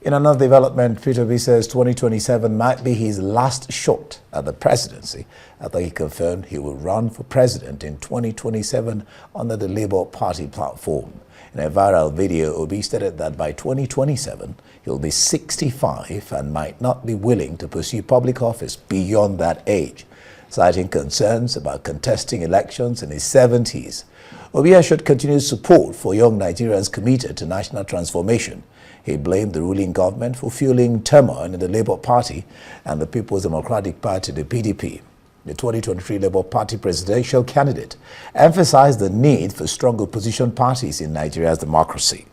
In another development, Peter Obi says 2027 might be his last shot at the presidency after he confirmed he will run for president in 2027 under the Labour Party platform. In a viral video, Obi stated that by 2027, he'll be 65 and might not be willing to pursue public office beyond that age, citing concerns about contesting elections in his 70s. Obi assured continued support for young Nigerians committed to national transformation. He blamed the ruling government for fueling turmoil in the Labour Party and the People's Democratic Party, the PDP. The 2023 Labour Party presidential candidate emphasized the need for strong opposition parties in Nigeria's democracy.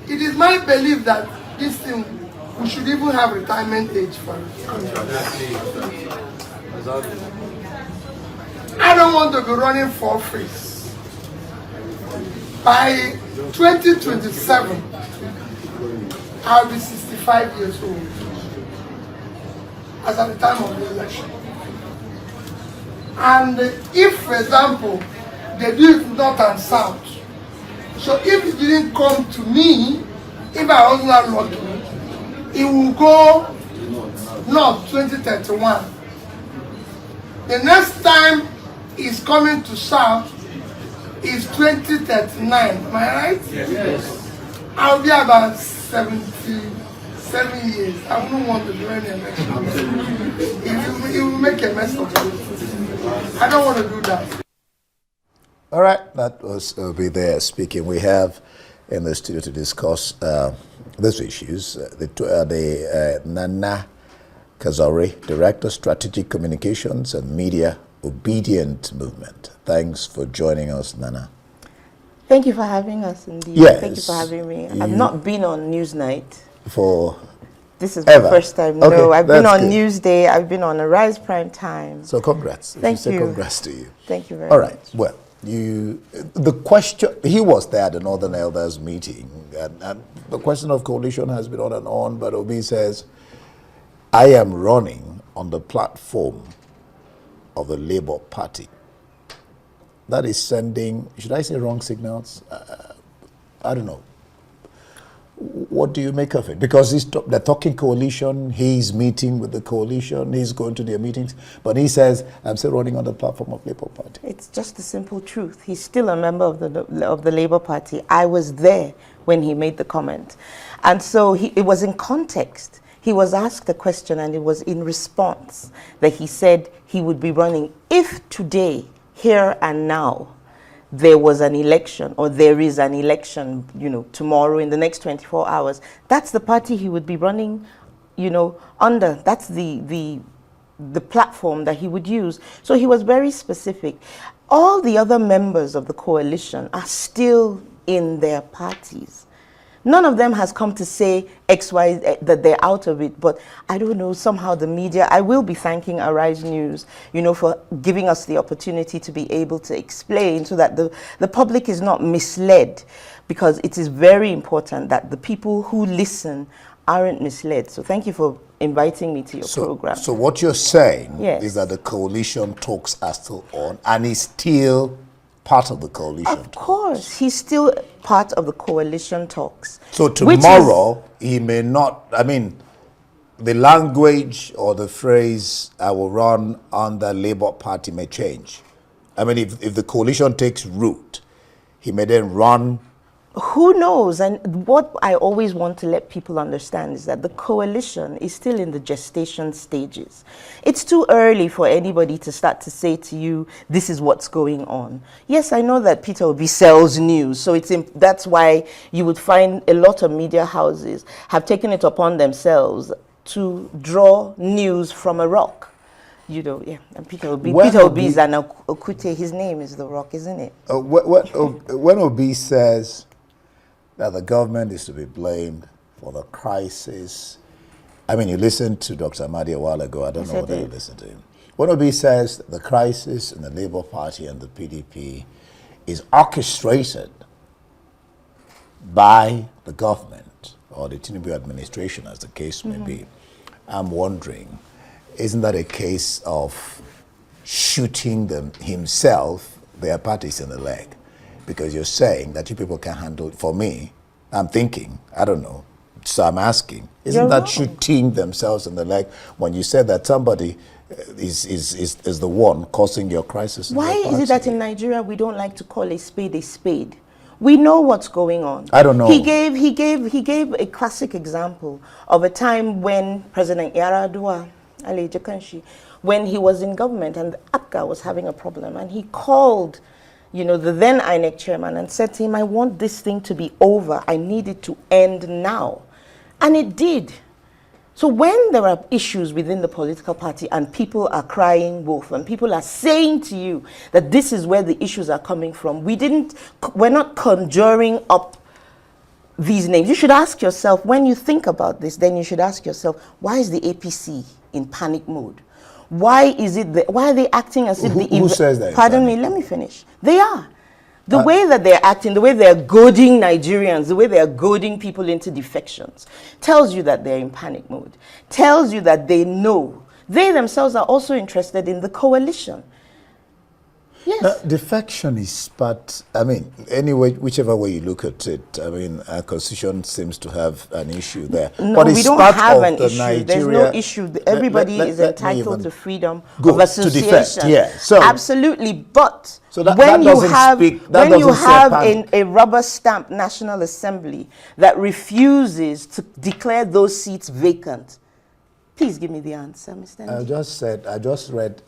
It is my belief that this thing, we should even have retirement age for it. I don't want to be running for office. By 2027, I'll be 65 years old, as at the time of the election. And if, for example, they do it north and south, so if it didn't come to me, if I was not lucky, it will go north 2031. The next time it's coming to south is 2039. Am I right? Yes. I'll be about 77 years. I wouldn't want to do any election. It will make a mess of it. I don't want to do that. All right, that was Obi there speaking. We have in the studio to discuss these issues Nana Kazaure, Director, Strategic Communications and Media, Obedient Movement. Thanks for joining us, Nana. Thank you for having us, indeed. Yes. Thank you for having me. I've not been on Newsnight. This is my first time. Okay, no, I've been on good. Newsday. I've been on Arise Prime Time. So congrats. Thank you. Congrats to you. Thank you very All much. right. Well, the question, he was there at the Northern Elders meeting, and the question of coalition has been on, but Obi says, I am running on the platform of the Labour Party. That is sending, should I say wrong signals? I don't know. What do you make of it? Because they're talking coalition, he's meeting with the coalition, he's going to their meetings, but he says, I'm still running on the platform of Labour Party. It's just the simple truth. He's still a member of the Labour Party. I was there when he made the comment. And so it was in context. He was asked a question and it was in response that he said he would be running if today, here and now, there was an election or there is an election, tomorrow in the next 24 hours. That's the party he would be running, under. That's the platform that he would use. So he was very specific. All the other members of the coalition are still in their parties. None of them has come to say X, Y, that they're out of it. But I don't know, somehow the media, I will be thanking Arise News, for giving us the opportunity to be able to explain so that the public is not misled, because it is very important that the people who listen aren't misled. So thank you for inviting me to your program. So what you're saying Yes. is that the coalition talks are still on and is still part of the coalition. Of course, he's still part of the coalition talks. So tomorrow, he may not, the language or the phrase, I will run on the Labour Party may change. If the coalition takes root, he may then run. Who knows? And what I always want to let people understand is that the coalition is still in the gestation stages. It's too early for anybody to start to say to you, this is what's going on. Yes, I know that Peter Obi sells news, so that's why you would find a lot of media houses have taken it upon themselves to draw news from a rock. And Peter Obi is an Okute, his name is the rock, isn't it? When Obi says that the government is to be blamed for the crisis, you listened to Dr. Amadi a while ago, I don't know whether you listened to him. When Obi says the crisis in the Labour Party and the PDP is orchestrated by the government or the Tinubu administration, as the case may be, I'm wondering, isn't that a case of shooting himself, their parties in the leg? Because you're saying that you people can handle it. For me, I'm thinking, I don't know, So I'm asking, isn't You're that wrong. shooting themselves in the leg when you said that somebody is the one causing your crisis? In Why your is it that party? in Nigeria we don't like to call a spade a spade? We know what's going on. I don't know. He gave a classic example of a time when President Yaradua Aleje Kanshi, when he was in government and the APGA was having a problem, and he called, the then INEC chairman and said to him, "I want this thing to be over. I need it to end now," and it did. So when there are issues within the political party and people are crying wolf and people are saying to you that this is where the issues are coming from, we're not conjuring up these names. You should ask yourself, when you think about this, then you should ask yourself, why is the APC in panic mode? Why are they acting as if Who says that? Pardon me, let me finish. They are. The way that they're acting, the way they're goading Nigerians, the way they're goading people into defections, tells you that they're in panic mode, tells you that they know. They themselves are also interested in the coalition. Yes. Defection is, but I mean, anyway, whichever way you look at it, I mean, our constitution seems to have an issue there. No, but we it's don't part have of an the issue. There's no Nigeria- issue. Everybody is let me entitled even to freedom go of to association. defect, yeah. So- absolutely. But So that when you doesn't have speak- that when you doesn't say have panic. a rubber stamp National Assembly that refuses to declare those seats vacant, please give me the answer, Mr. Ndi. I just read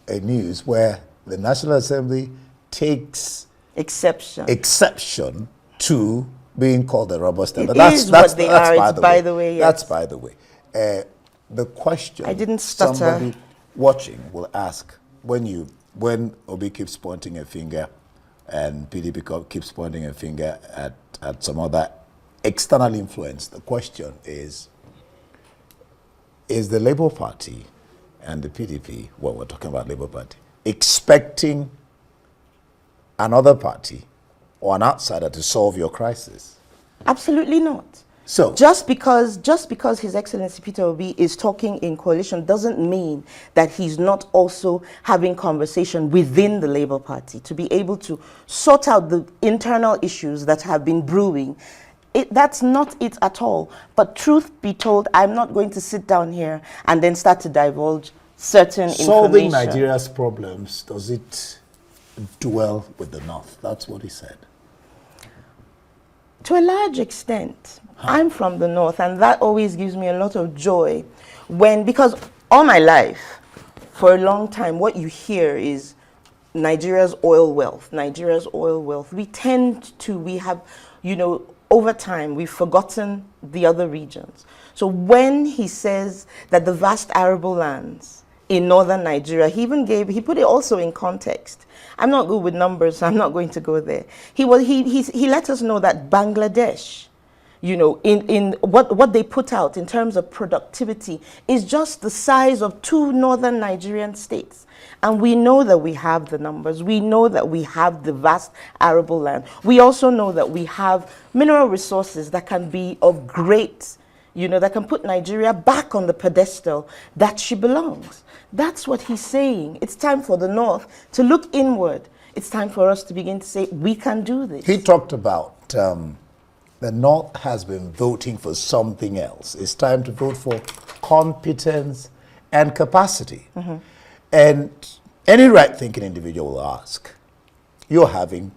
a news where the National Assembly takes exception to being called a rubber stamp. It But is what they are. It's by the way, yes. That's by the way. The question I didn't stutter. somebody watching will ask, when Obi keeps pointing a finger and PDP keeps pointing a finger at some other external influence, the question is the Labour Party and the PDP, well, we're talking about Labour Party, expecting another party or an outsider to solve your crisis? Absolutely not. So Just because His Excellency Peter Obi is talking in coalition doesn't mean that he's not also having conversation within the Labour Party to be able to sort out the internal issues that have been brewing. That's not it at all. But truth be told, I'm not going to sit down here and then start to divulge certain solving information. Nigeria's problems, does it dwell with the North? That's what he said. To a large extent. I'm from the North, and that always gives me a lot of joy because all my life, for a long time, what you hear is Nigeria's oil wealth, Nigeria's oil wealth. We have, over time, we've forgotten the other regions. So when he says that the vast arable lands in northern Nigeria, he put it also in context. I'm not good with numbers, so I'm not going to go there. He let us know that Bangladesh, in what they put out in terms of productivity is just the size of 2 northern Nigerian states. And we know that we have the numbers. We know that we have the vast arable land. We also know that we have mineral resources that can be of great, that can put Nigeria back on the pedestal that she belongs. That's what he's saying. It's time for the North to look inward. It's time for us to begin to say, we can do this. He talked about the North has been voting for something else. It's time to vote for competence and capacity. Mm-hmm. And any right-thinking individual will ask, you're having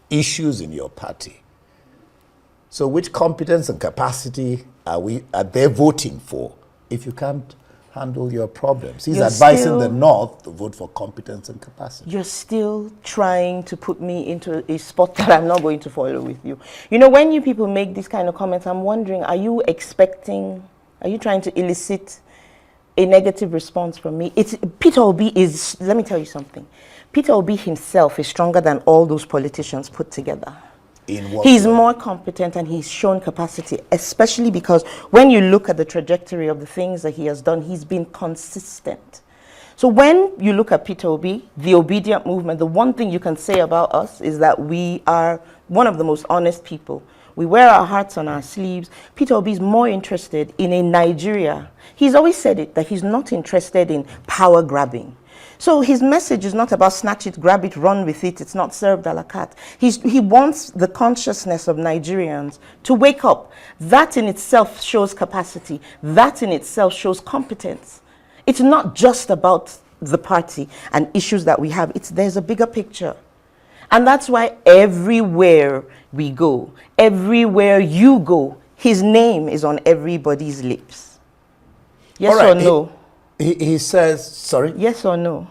issues in your party. So which competence and capacity are they voting for if you can't handle your problems? He's advising the North to vote for competence and capacity. You're still trying to put me into a spot that I'm not going to follow with you. When you people make these kind of comments, I'm wondering, are you trying to elicit a negative response from me? Peter Obi is, let me tell you something. Peter Obi himself is stronger than all those politicians put together. He's more competent and he's shown capacity, especially because when you look at the trajectory of the things that he has done, he's been consistent. So when you look at Peter Obi, the obedient movement, the one thing you can say about us is that we are one of the most honest people. We wear our hearts on our sleeves. Peter Obi is more interested in a Nigeria. He's always said it, that he's not interested in power grabbing. So his message is not about snatch it, grab it, run with it. It's not served a la carte. He wants the consciousness of Nigerians to wake up. That in itself shows capacity. That in itself shows competence. It's not just about the party and issues that we have. There's a bigger picture. And that's why everywhere we go, everywhere you go, his name is on everybody's lips. Yes or no? He says, sorry? Yes or no?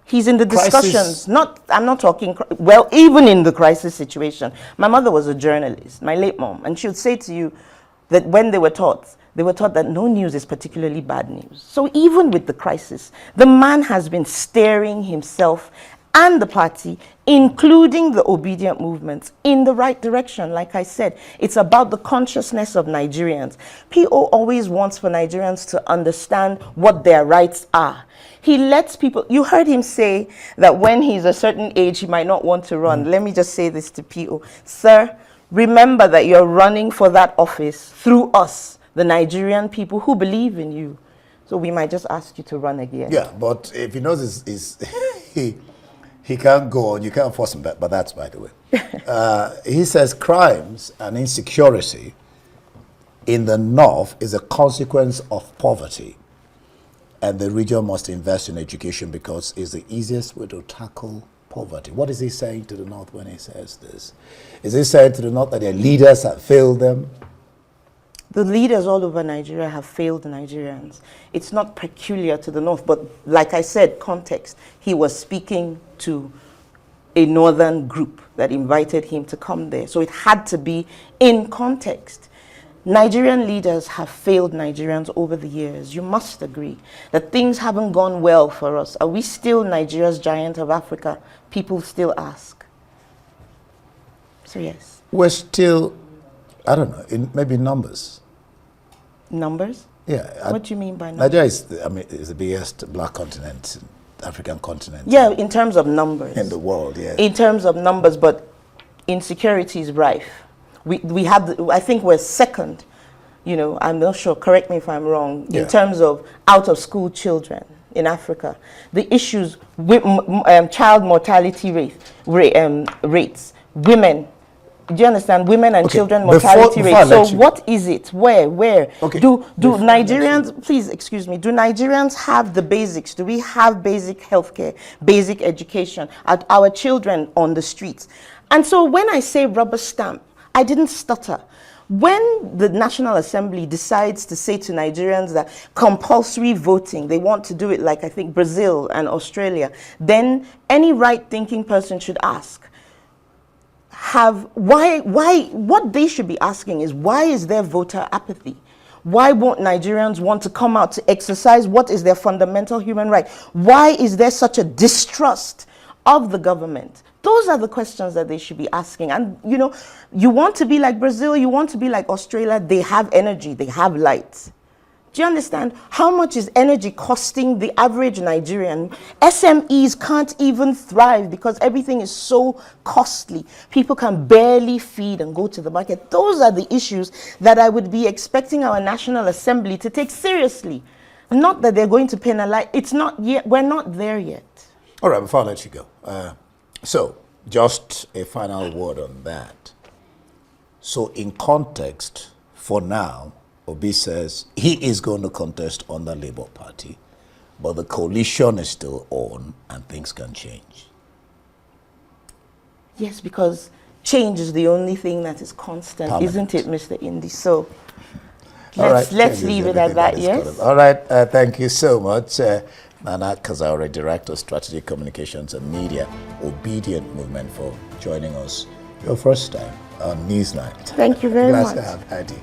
He's in the Crisis. discussions. I'm not talking, well, even in the crisis situation. My mother was a journalist, my late mom, and she would say to you that when they were taught that no news is particularly bad news. So even with the crisis, the man has been steering himself and the party, including the obedient movements, in the right direction. Like I said, it's about the consciousness of Nigerians. PO always wants for Nigerians to understand what their rights are. He lets people, you heard him say that when he's a certain age, he might not want to run. Let me just say this to PO. Sir, remember that you're running for that office through us, the Nigerian people who believe in you. So we might just ask you to run again. Yeah, but if he knows he can't go on, you can't force him back, but that's by the way. He says crimes and insecurity in the north is a consequence of poverty, and the region must invest in education because it's the easiest way to tackle poverty. What is he saying to the north when he says this? Is he saying to the north that their leaders have failed them? The leaders all over Nigeria have failed Nigerians. It's not peculiar to the north, but like I said, context. He was speaking to a northern group that invited him to come there. So it had to be in context. Nigerian leaders have failed Nigerians over the years. You must agree that things haven't gone well for us. Are we still Nigeria's giant of Africa? People still ask. So yes. We're still, I don't know, in maybe numbers. Numbers? Yeah. What do you mean by numbers? Nigeria is the biggest black continent, African continent. Yeah, in terms of numbers. In the world, yeah. In terms of numbers, but insecurity is rife. We have, I think we're second, you know, I'm not sure, correct me if I'm wrong, in terms of out of school children in Africa. The issues with child mortality rates, women, do you understand? Women and children mortality rates. So what is it? Where? Okay. Do Nigerians, please excuse me, do Nigerians have the basics? Do we have basic healthcare, basic education? Are our children on the streets? And so when I say rubber stamp, I didn't stutter. When the National Assembly decides to say to Nigerians that compulsory voting, they want to do it like I think Brazil and Australia, then any right-thinking person should ask, what they should be asking is, why is there voter apathy? Why won't Nigerians want to come out to exercise what is their fundamental human right? Why is there such a distrust of the government? Those are the questions that they should be asking. And you know, you want to be like Brazil, you want to be like Australia, they have energy, they have light. Do you understand how much is energy costing the average Nigerian? SMEs can't even thrive because everything is so costly. People can barely feed and go to the market. Those are the issues that I would be expecting our National Assembly to take seriously. Not that they're going to penalize. It's not yet. We're not there yet. All right, before I let you go. So, just a final word on that. So, in context, for now, Obi says he is going to contest on the Labour Party, but the coalition is still on and things can change. Yes, because change is the only thing that is constant, isn't it, Mr. Indy? So let's leave it at that, yes? All right, thank you so much. Nana Kazaure, Director of Strategic Communications and Media, Obedient Movement, for joining us your first time on Newsnight. Thank you very much. Glad to have had you.